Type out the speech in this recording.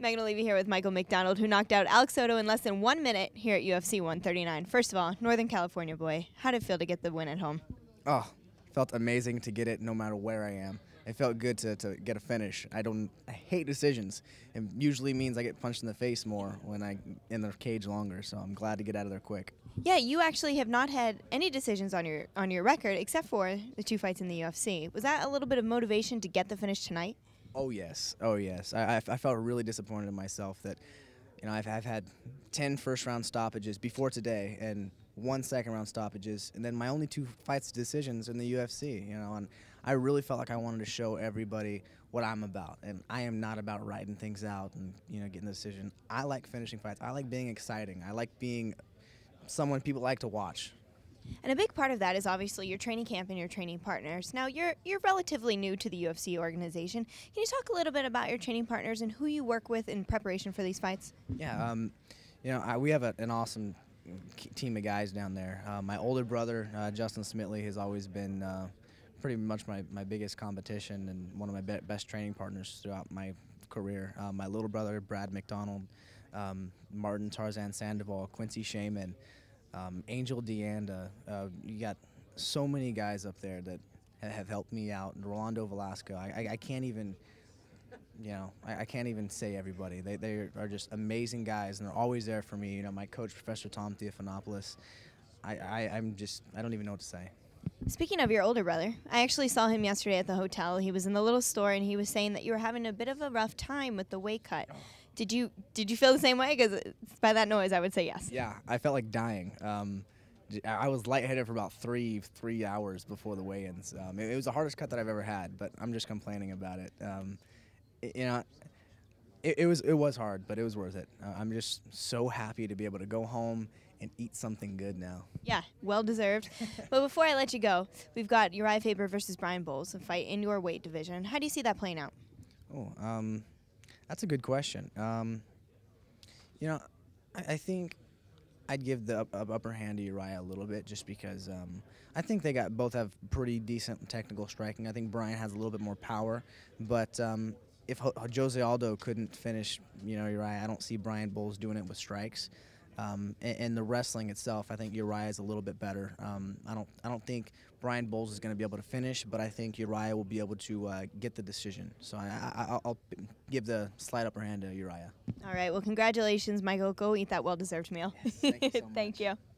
Megan Levy here with Michael McDonald, who knocked out Alex Soto in less than 1 minute here at UFC 139. First of all, Northern California boy, how did it feel to get the win at home? Oh, felt amazing to get it no matter where I am. It felt good to get a finish. I hate decisions. It usually means I get punched in the face more when I'm in the cage longer, so I'm glad to get out of there quick. Yeah, you actually have not had any decisions on your record except for the 2 fights in the UFC. Was that a little bit of motivation to get the finish tonight? Oh yes, oh yes. I felt really disappointed in myself that, I've had 10 first-round stoppages before today and 1 second-round stoppages, and then my only 2 fights decisions in the UFC. And I really felt like I wanted to show everybody what I'm about, and I am not about writing things out and getting the decision. I like finishing fights. I like being exciting. I like being someone people like to watch. And a big part of that is obviously your training camp and your training partners. Now, you're relatively new to the UFC organization. Can you talk a little bit about your training partners and who you work with in preparation for these fights? Yeah, we have an awesome team of guys down there. My older brother, Justin Smitley, has always been pretty much my biggest competition and one of my best training partners throughout my career. My little brother, Brad McDonald, Martin Tarzan Sandoval, Quincy Shaman, Angel Deanda. You got so many guys up there that have helped me out. And Rolando Velasco. I can't even, I can't even say everybody. They are just amazing guys, and they're always there for me. My coach, Professor Tom Theophanopoulos. I don't even know what to say. Speaking of your older brother, I actually saw him yesterday at the hotel. He was in the little store, and he was saying that you were having a bit of a rough time with the weight cut. Did you feel the same way? Because by that noise, I would say yes. Yeah, I felt like dying. I was lightheaded for about three hours before the weigh-ins. It was the hardest cut that I've ever had, but I'm just complaining about it. It was hard, but it was worth it. I'm just so happy to be able to go home and eat something good now. Yeah, well deserved. But before I let you go, we've got Uriah Faber versus Brian Bowles, a fight in your weight division. How do you see that playing out? Oh, that's a good question. I think I'd give the upper hand to Uriah a little bit just because I think they both have pretty decent technical striking. I think Brian has a little bit more power, but if Jose Aldo couldn't finish, Uriah, I don't see Brian Bowles doing it with strikes. And the wrestling itself, I think Uriah is a little bit better. I don't think Brian Bowles is going to be able to finish, but I think Uriah will be able to get the decision. So I'll give the slight upper hand to Uriah. All right. Well, congratulations, Michael. Go eat that well-deserved meal. Yes, thank you so much. Thank you.